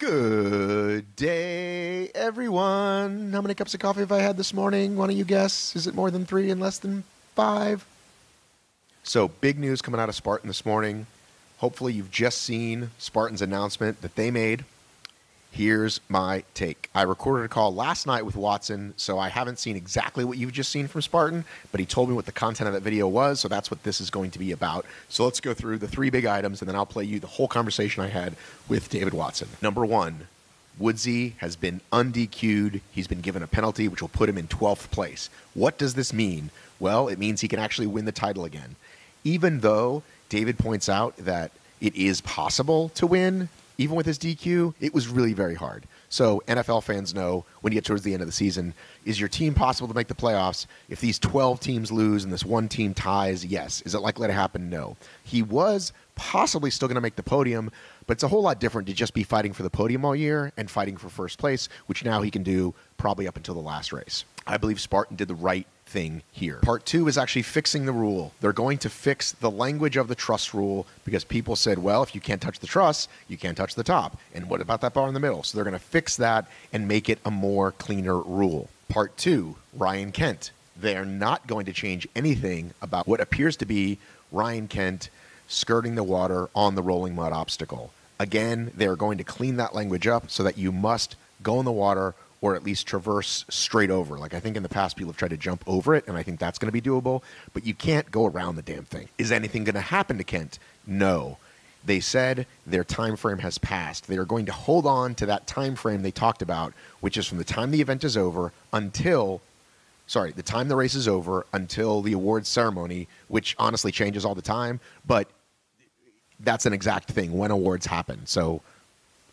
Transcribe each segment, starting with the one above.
Good day, everyone. How many cups of coffee have I had this morning? Why don't you guess? Is it more than 3 and less than 5? So, big news coming out of Spartan this morning. Hopefully, you've just seen Spartan's announcement that they made. Here's my take. I recorded a call last night with Watson, so I haven't seen exactly what you've just seen from Spartan, but he told me what the content of that video was, so that's what this is going to be about. So let's go through the 3 big items, and then I'll play you the whole conversation I had with David Watson. Number 1, Woodsy has been undq'd. He's been given a penalty, which will put him in 12th place. What does this mean? Well, it means he can actually win the title again. Even though David points out that it is possible to win, even with his DQ, it was really very hard. So NFL fans know when you get towards the end of the season, is your team possible to make the playoffs? If these 12 teams lose and this one team ties, yes. Is it likely to happen? No. He was possibly still going to make the podium, but it's a whole lot different to just be fighting for the podium all year and fighting for first place, which now he can do probably up until the last race. I believe Spartan did the right thing here. Part 2 is actually fixing the rule. They're going to fix the language of the truss rule because people said, well, if you can't touch the truss, you can't touch the top. And what about that bar in the middle? So they're going to fix that and make it a more cleaner rule. Part 2, Ryan Kent. They're not going to change anything about what appears to be Ryan Kent skirting the water on the rolling mud obstacle. Again, they're going to clean that language up so that you must go in the water or at least traverse straight over. Like I think in the past people have tried to jump over it, and I think that's going to be doable, but you can't go around the damn thing. Is anything going to happen to Kent? No. They said their time frame has passed. They are going to hold on to that time frame they talked about, which is from the time the event is over until the time the race is over until the awards ceremony, which honestly changes all the time, but that's an exact thing when awards happen. So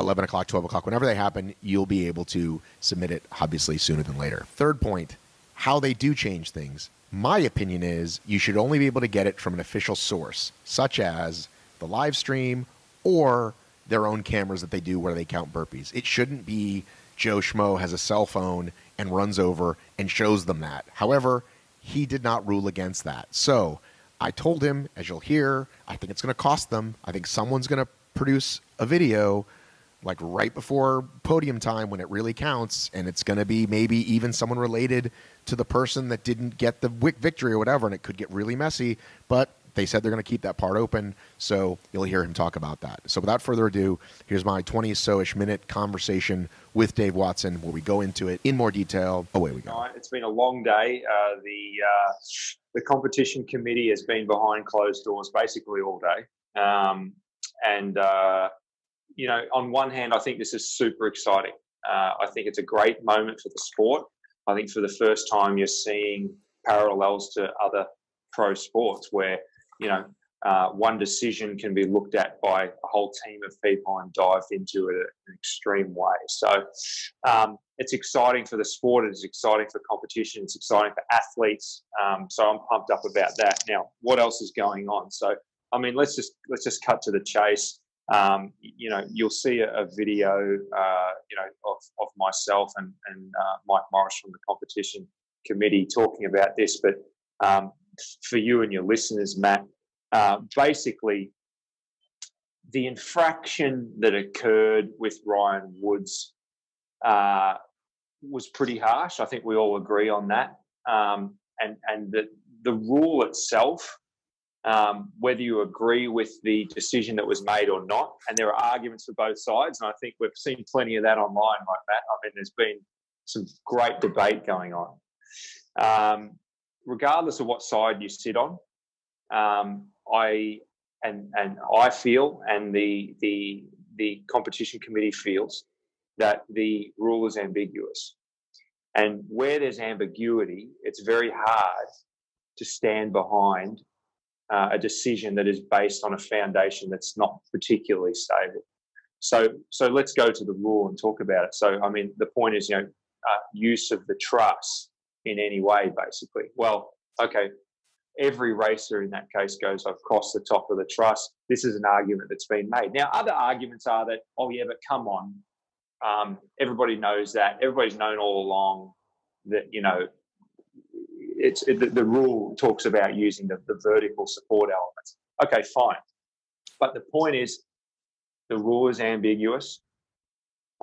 11 o'clock, 12 o'clock, whenever they happen, you'll be able to submit it, obviously, sooner than later. Third point, how they do change things. My opinion is you should only be able to get it from an official source, such as the live stream or their own cameras that they do where they count burpees. It shouldn't be Joe Schmo has a cell phone and runs over and shows them that. However, he did not rule against that. So I told him, as you'll hear, I think it's going to cost them. I think someone's going to produce a video like right before podium time when it really counts, and it's going to be maybe even someone related to the person that didn't get the victory or whatever, and it could get really messy, but they said they're going to keep that part open, so you'll hear him talk about that. So without further ado, here's my 20-so-ish minute conversation with Dave Watson where we go into it in more detail. Away we go. It's been a long day. The competition committee has been behind closed doors basically all day. On one hand, I think this is super exciting. I think it's a great moment for the sport. I think for the first time you're seeing parallels to other pro sports where, one decision can be looked at by a whole team of people and dive into it in an extreme way. So it's exciting for the sport. It's exciting for competition. It's exciting for athletes. So I'm pumped up about that. Now, what else is going on? So, let's just cut to the chase. You'll see a video, of myself and Mike Morris from the competition committee talking about this. But for you and your listeners, Matt, basically the infraction that occurred with Ryan Woods was pretty harsh. I think we all agree on that. And the rule itself, whether you agree with the decision that was made or not, and there are arguments for both sides, and I think we've seen plenty of that online, right, Matt? There's been some great debate going on. Regardless of what side you sit on, I feel, and the competition committee feels, that the rule is ambiguous. And where there's ambiguity, it's very hard to stand behind a decision that is based on a foundation that's not particularly stable. So let's go to the rule and talk about it. So, the point is, use of the truss in any way, basically. Well, okay, every racer in that case goes across the top of the truss. This is an argument that's been made. Now, other arguments are that, oh yeah, but come on, everybody knows that. Everybody's known all along that, the rule talks about using the vertical support elements. Okay, fine. But the point is the rule is ambiguous.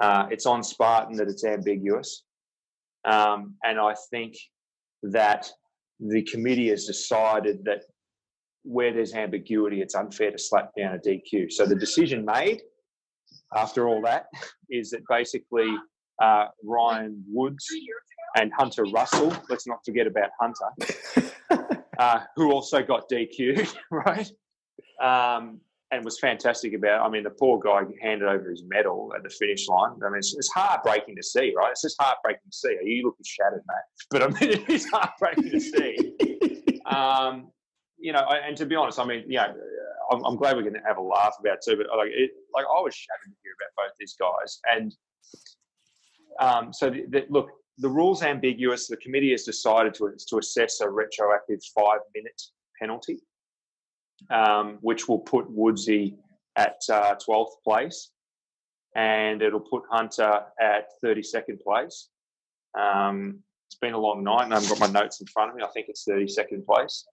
It's on Spartan that it's ambiguous. And I think that the committee has decided that where there's ambiguity, it's unfair to slap down a DQ. So the decision made after all that is that basically Ryan Woods and Hunter Russell, let's not forget about Hunter, who also got DQ'd, right? And was fantastic about it. I mean, the poor guy handed over his medal at the finish line. I mean, it's heartbreaking to see, right? It's just heartbreaking to see. You looking shattered, Matt. But I mean, it is heartbreaking to see. You know, and to be honest, I mean, you know, I'm glad we're going to have a laugh about it too. But like I was shattered to hear about both these guys. And so, look, the rule's ambiguous. The committee has decided to assess a retroactive 5-minute penalty, which will put Woodsy at 12th place, and it'll put Hunter at 32nd place. It's been a long night, and I haven't got my notes in front of me. I think it's 32nd place,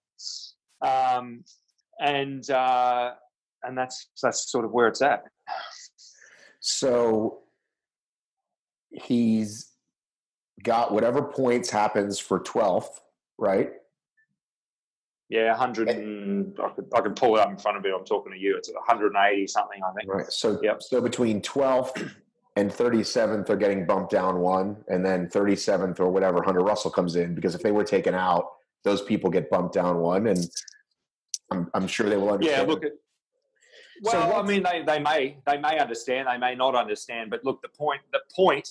and that's sort of where it's at. So he's got whatever points happens for 12th, right? Yeah, 100 and I can pull it up in front of me. I'm talking to you. It's 180 something, I think. Right. So So between 12th and 37th are getting bumped down one, and then 37th or whatever Hunter Russell comes in, because if they were taken out, those people get bumped down one, and I'm sure they will understand. Yeah, look at. Well, I mean, they may understand, they may not understand, but look, the point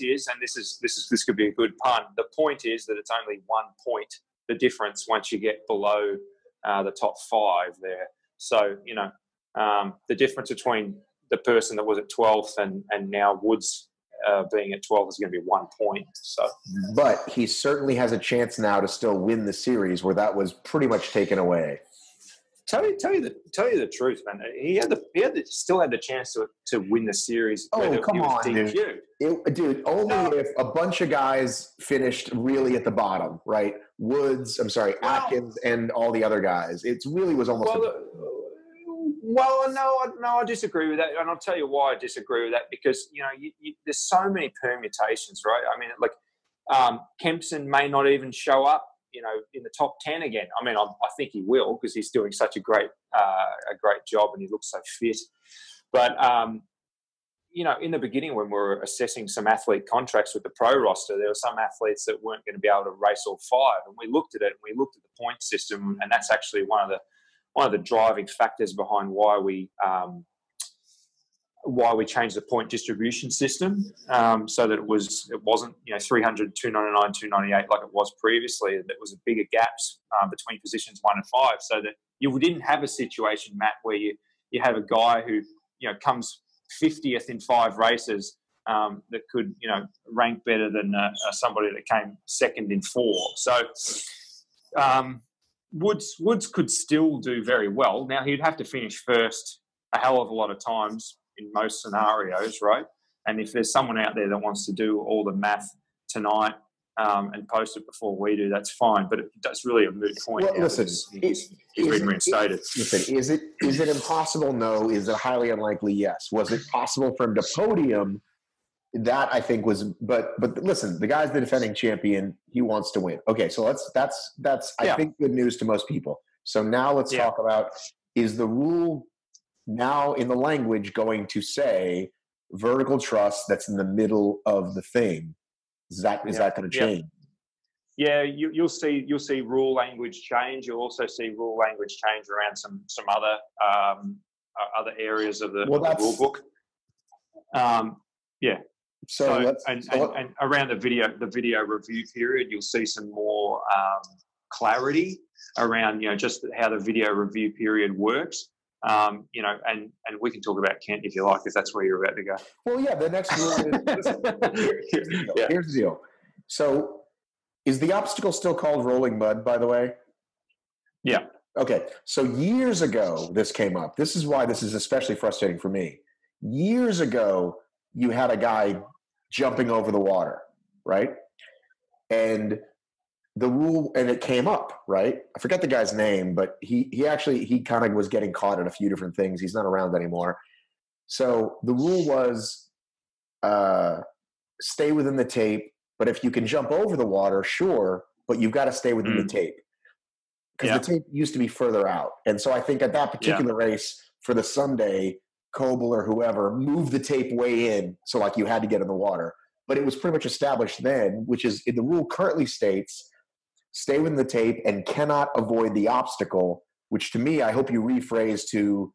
is, and this could be a good pun. The point is that it's only 1 point, the difference once you get below the top 5 there. So, you know, the difference between the person that was at 12th and now Woods being at 12th is going to be 1 point. So, but he certainly has a chance now to still win the series, where that was pretty much taken away. Tell you the truth, man. He still had the chance to win the series. Oh, come on, dude. Only if a bunch of guys finished really at the bottom, right? Woods, Atkins, and all the other guys. It really was almost. No, I disagree with that, and I'll tell you why I disagree with that. Because you know, there's so many permutations, right? I mean, like Kempson may not even show up, you know, in the top 10 again. I mean, I think he will, because he's doing such a great job and he looks so fit. But you know, in the beginning when we were assessing some athlete contracts with the pro roster, there were some athletes that weren't going to be able to race all 5, and we looked at it and we looked at the point system, and that's actually one of the driving factors behind why we changed the point distribution system, so that it wasn't, you know, 300, 299, 298 like it was previously. There was a bigger gaps between positions 1 and 5, so that you didn't have a situation, Matt, where you have a guy who, you know, comes 50th in 5 races that could, you know, rank better than somebody that came 2nd in 4. So Woods could still do very well. Now he'd have to finish first a hell of a lot of times in most scenarios, right? And if there's someone out there that wants to do all the math tonight and post it before we do, that's fine. But that's really a moot point. Well, listen, he's been reinstated. Listen, is it impossible? No. Is it highly unlikely? Yes. Was it possible for him to podium? That I think was, but listen, the guy's the defending champion. He wants to win. Okay, so that's I think good news to most people. So now let's talk about, is the rule now in the language going to say vertical truss that's in the middle of the thing? Is that going to change? Yeah, you'll see rule language change. You'll also see rule language change around some other areas of the rule book. Yeah. So around the video review period, you'll see some more clarity around, you know, just how the video review period works. You know, and we can talk about Kent if you like, if that's where you're about to go. Well, yeah, the next rule is here's the deal. So is the obstacle still called rolling mud, by the way? Yeah. Okay. So years ago, this came up. This is why this is especially frustrating for me. Years ago, you had a guy jumping over the water, right? And the rule, and it came up, right? I forget the guy's name, but he kind of was getting caught in a few different things. He's not around anymore. So the rule was stay within the tape, but if you can jump over the water, sure, but you've got to stay within the tape. Because the tape used to be further out. And so I think at that particular race for the Sunday, Coble or whoever moved the tape way in, so like you had to get in the water. But it was pretty much established then, which is the rule currently states, stay within the tape and cannot avoid the obstacle, which to me, I hope you rephrase to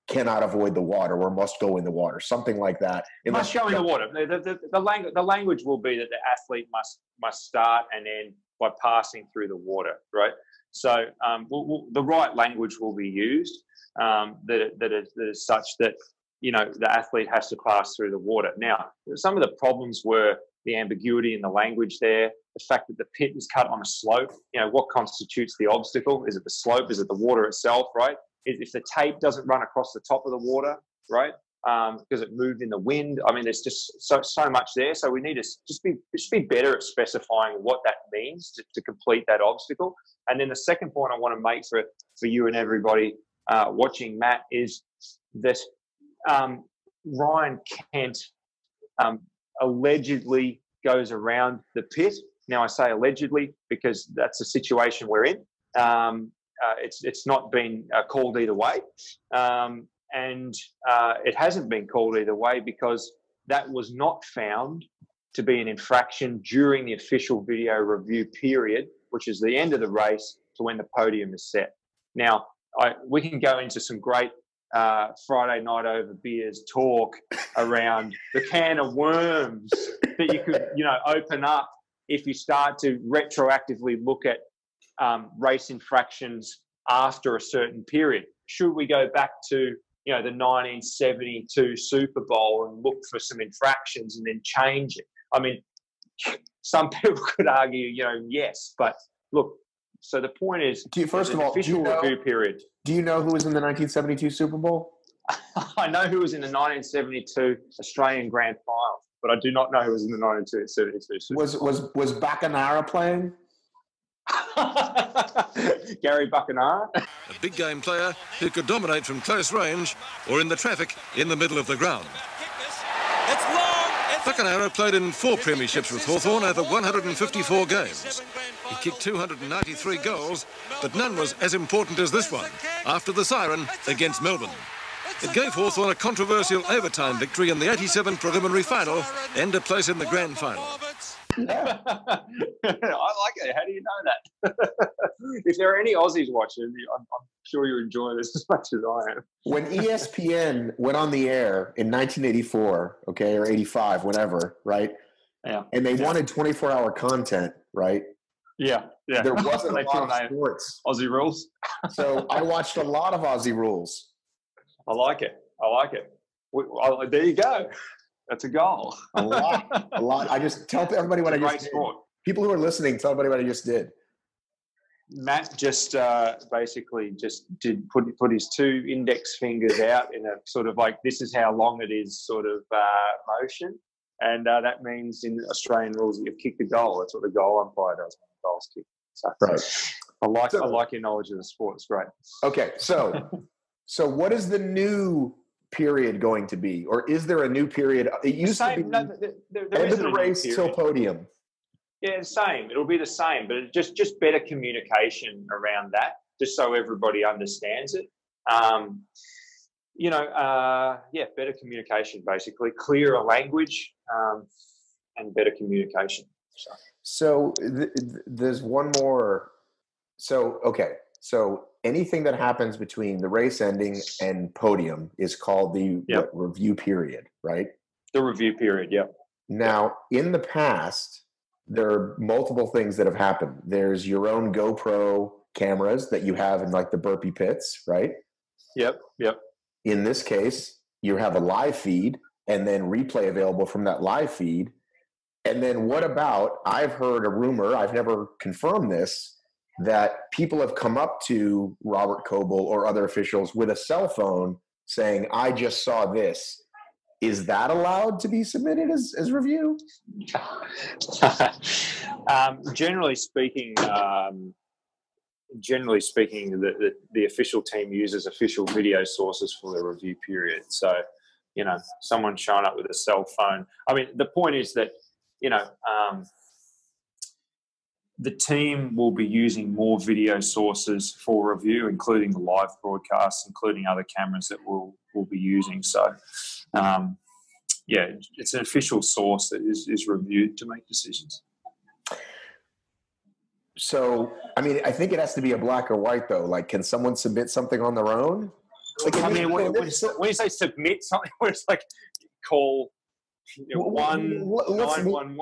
cannot avoid the water or must go in the water, something like that. Must go in the water. The language will be that the athlete must start and end by passing through the water, right? So the right language will be used that is such that, you know, the athlete has to pass through the water. Now, some of the problems were the ambiguity in the language there, the fact that the pit is cut on a slope. You know, what constitutes the obstacle? Is it the slope? Is it the water itself, right? If the tape doesn't run across the top of the water, right, because it moved in the wind. I mean, there's just so much there. So we need to just be better at specifying what that means to complete that obstacle. And then the second point I want to make for you and everybody watching, Matt, is that Ryan Kent allegedly goes around the pit. Now I say allegedly because that's the situation we're in. It's not been called either way. And it hasn't been called either way because that was not found to be an infraction during the official video review period, which is the end of the race to when the podium is set. Now, we can go into some great Friday night over beers talk around the can of worms that you could, you know, open up if you start to retroactively look at race infractions after a certain period. Should we go back to, you know, the 1972 Super Bowl and look for some infractions and then change it? I mean, some people could argue, you know, yes, but look. So the point is, first of all, official review period. Do you know who was in the 1972 Super Bowl? I know who was in the 1972 Australian Grand Final, but I do not know who was in the 1972 Super Bowl. Was Bacanara playing? Gary Bacanara? A big game player who could dominate from close range or in the traffic in the middle of the ground. Bacanara played in 4 premierships with Hawthorn over 154 games. He kicked 293 goals, but none was as important as this one, after the siren against Melbourne. It gave Hawthorn a controversial overtime victory in the 87 preliminary final and a place in the grand final. Yeah. I like it. How do you know that? If there are any Aussies watching, I'm sure you enjoy this as much as I am. When ESPN went on the air in 1984, okay, or 85, whenever, right? Yeah. And they wanted 24-hour content, right? Yeah. There wasn't a lot of sports. Aussie rules. So I watched a lot of Aussie rules. I like it. There you go. That's a goal. A lot. I just tell everybody what I just did. Sport. People who are listening, tell everybody what I just did. Matt just basically just put his 2 index fingers out in a sort of like, this is how long it is sort of motion. And that means in Australian rules that you've kicked a goal. That's what the goal umpire does when the goal's kicked. So, right. I like your knowledge of the sport. It's great. Okay, so what is the new period going to be, or is there a new period? It used to be end of the race till podium. Yeah, same. It'll be the same, but it just better communication around that, just so everybody understands it. Better communication, basically, clearer language, and better communication. So there's one more. So anything that happens between the race ending and podium is called the review period, right? The review period, yeah. Now, in the past, there are multiple things that have happened. There's your own GoPro cameras that you have in like the burpee pits, right? Yep. In this case, you have a live feed and then replay available from that live feed. And then what about, I've heard a rumor, I've never confirmed this, that people have come up to Robert Coble or other officials with a cell phone saying, I just saw this. Is that allowed to be submitted as review? Generally speaking, the official team uses official video sources for the review period. So, you know, someone showing up with a cell phone. I mean, the point is that the team will be using more video sources for review, including the live broadcasts, including other cameras that we'll be using. So, it's an official source that is reviewed to make decisions. So, I mean, I think it has to be a black or white, though. Like, can someone submit something on their own? Like, I mean, when you say submit something, it's like call one 911.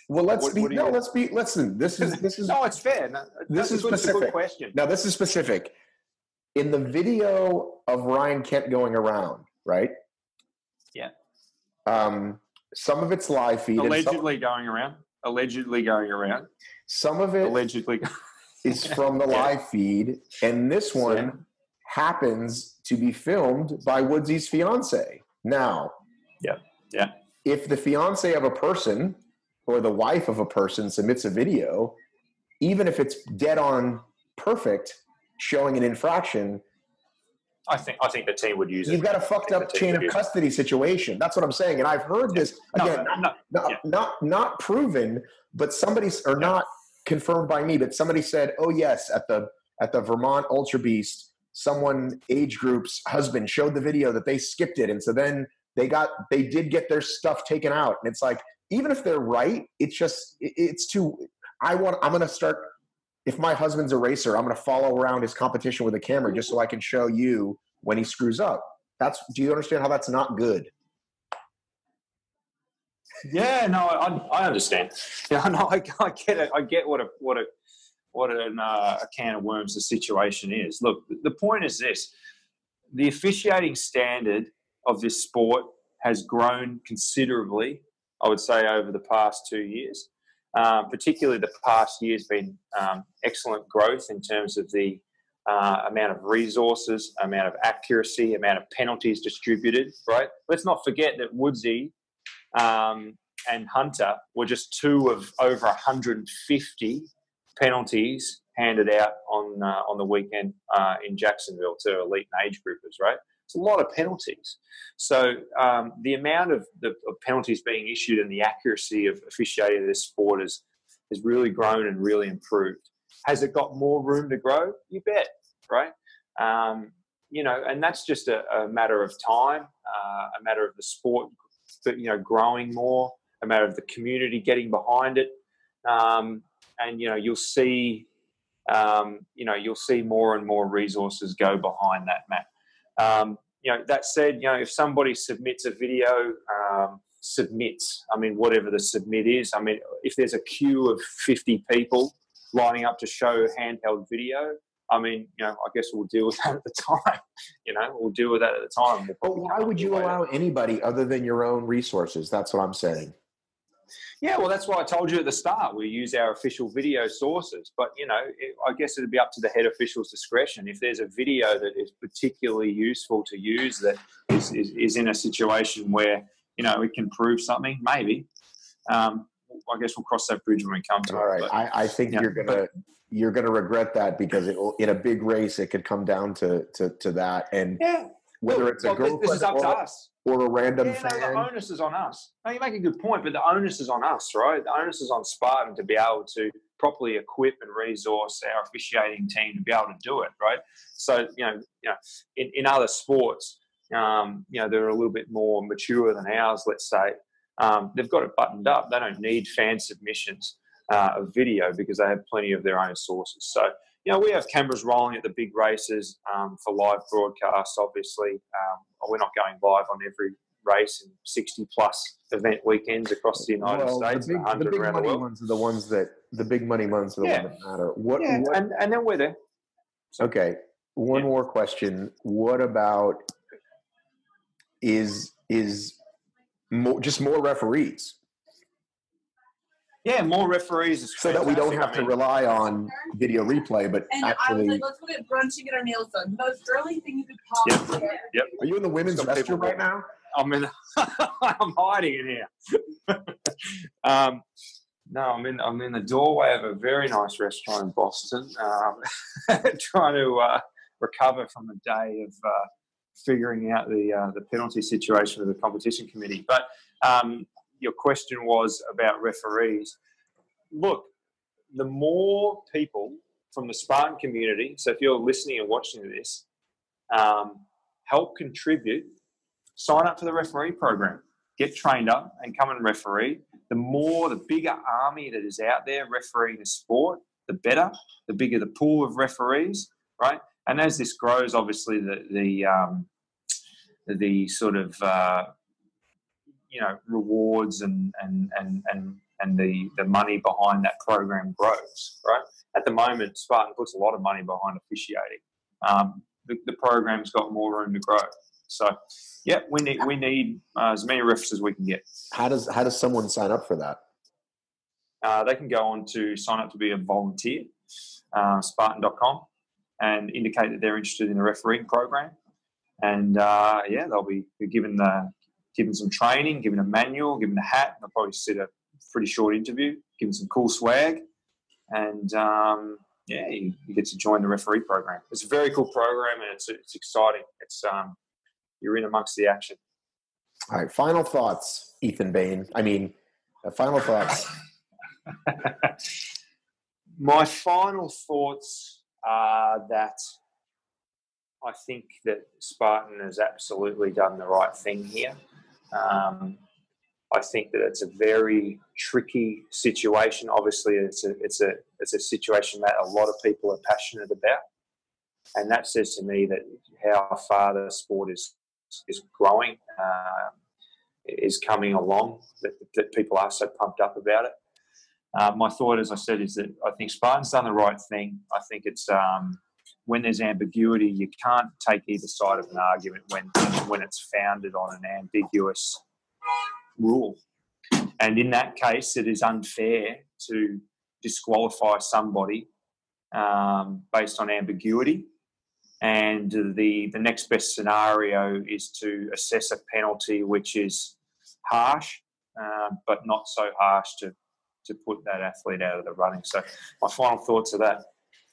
Well, listen. This is no, it's fair. No, this is specific. It's a good question. Now, this is specific. In the video of Ryan Kent going around, right? Yeah. Some of it's live feed. Allegedly going around. Some of it allegedly is from the live feed, and this one happens to be filmed by Woodsy's fiance. Now, if the fiance of a person or the wife of a person submits a video, even if it's dead on perfect, showing an infraction, I think the team would use it. You've got a fucked up chain of custody situation. That's what I'm saying. And I've heard this again, not proven, but not confirmed by me, but somebody said, oh yes, at the Vermont Ultra Beast, someone age group's husband showed the video that they skipped it. And so then they did get their stuff taken out. And it's like, even if they're right, it's too, I'm going to start, if my husband's a racer, I'm going to follow around his competition with a camera just so I can show you when he screws up. Do you understand how that's not good? Yeah, no, I understand. Yeah, no, I get it. I get what a can of worms the situation is. Look, the point is this: the officiating standard of this sport has grown considerably, I would say, over the past 2 years. Particularly the past year's been excellent growth in terms of the amount of resources, amount of accuracy, amount of penalties distributed, right? Let's not forget that Woodsy and Hunter were just two of over 150 penalties handed out on the weekend in Jacksonville to elite and age groupers, right? It's a lot of penalties. So the amount of penalties being issued and the accuracy of officiating this sport has really grown and really improved. Has it got more room to grow? You bet, right? And that's just a matter of time, a matter of the sport, growing more, a matter of the community getting behind it, and you'll see more and more resources go behind that, Matt. That said, if somebody submits a video, whatever the submit is, if there's a queue of 50 people lining up to show handheld video, I guess we'll deal with that at the time. We'll deal with that at the time. But why would you allow anybody other than your own resources? That's what I'm saying. Yeah, well, that's why I told you at the start. We use our official video sources. But, I guess it would be up to the head official's discretion. If there's a video that is particularly useful to use that is in a situation where, we can prove something, maybe. I guess we'll cross that bridge when we come to it. All right. I think you're gonna regret that, because in a big race it could come down to that. And whether it's a girlfriend, this is up to us, or a random fan. No, the onus is on us. No, you make a good point, but the onus is on us, right? The onus is on Spartan to be able to properly equip and resource our officiating team to be able to do it, right? So, in other sports, they're a little bit more mature than ours, let's say. They've got it buttoned up. They don't need fan submissions of video because they have plenty of their own sources. So, we have cameras rolling at the big races for live broadcasts, obviously. We're not going live on every race in 60-plus event weekends across the United States. The big money ones are the ones that matter. And then we're there. So, okay. One more question. What about is just more referees? Yeah, more referees is so that we don't have to rely on video replay, but actually. Let's go get brunch and get our nails done. The most girly thing you could possibly get. Yep. Are you in the women's restroom right now? I'm hiding in here. No, I'm in the doorway of a very nice restaurant in Boston, trying to recover from a day of figuring out the penalty situation with the competition committee. But your question was about referees. Look, the more people from the Spartan community, so if you're listening and watching this, help contribute, sign up for the referee program, get trained up and come and referee. The bigger army that is out there refereeing the sport, the better, the bigger the pool of referees, right? And as this grows, obviously the sort of rewards and the money behind that program grows, right? At the moment, Spartan puts a lot of money behind officiating. The program's got more room to grow. So, yeah, we need as many refs as we can get. How does someone sign up for that? They can go on to sign up to be a volunteer, Spartan.com, and indicate that they're interested in the refereeing program. And they'll be given some training, given a manual, given a hat. They'll probably sit a pretty short interview, given some cool swag, and you get to join the referee program. It's a very cool program, and it's exciting. It's you're in amongst the action. All right, final thoughts, Ethan Bain. Final thoughts. My final thoughts are that I think that Spartan has absolutely done the right thing here. I think that it's a very tricky situation. Obviously, it's a situation that a lot of people are passionate about, and that says to me that how far the sport is growing, is coming along. That people are so pumped up about it. My thought, as I said, is that I think Spartan's done the right thing. I think it's when there's ambiguity, you can't take either side of an argument when it's founded on an ambiguous rule. And in that case, it is unfair to disqualify somebody based on ambiguity. And the next best scenario is to assess a penalty which is harsh, but not so harsh to put that athlete out of the running. So my final thoughts are that.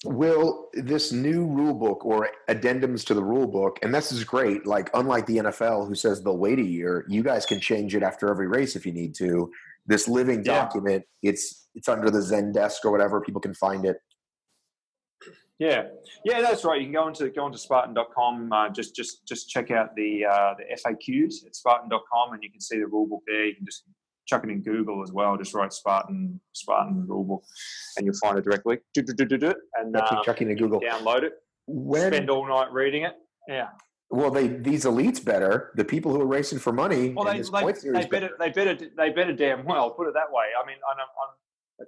Will this new rule book or addendums to the rule book, and this is great, like unlike the NFL who says they'll wait a year, you guys can change it after every race if you need to. This living document, it's under the Zendesk or whatever, people can find it. Yeah, that's right. You can go onto Spartan.com. Just check out the FAQs at Spartan.com, and you can see the rule book there. You can just chuck it in Google as well. Just write Spartan rule book, and you'll find it directly. And chucking in Google. Download it. Spend all night reading it. Yeah. Well, these elites better. The people who are racing for money. Well, they better damn well. Put it that way. I mean,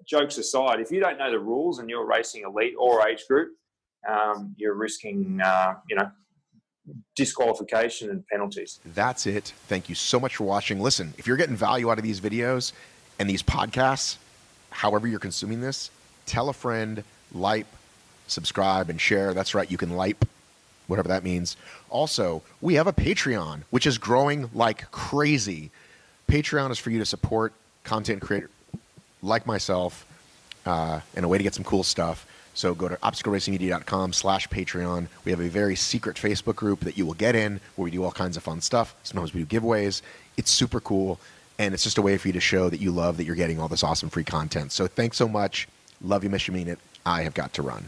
jokes aside, if you don't know the rules and you're racing elite or age group, you're risking, disqualification and penalties. That's it. Thank you so much for watching. Listen, if you're getting value out of these videos and these podcasts, however you're consuming this, tell a friend, like, subscribe, and share. That's right. You can like, whatever that means. Also, we have a Patreon, which is growing like crazy. Patreon is for you to support content creators like myself, and a way to get some cool stuff. So go to obstacleracingmedia.com/Patreon. We have a very secret Facebook group that you will get in where we do all kinds of fun stuff. Sometimes we do giveaways. It's super cool. And it's just a way for you to show that you love that you're getting all this awesome free content. So thanks so much. Love you, miss you, mean it. I have got to run.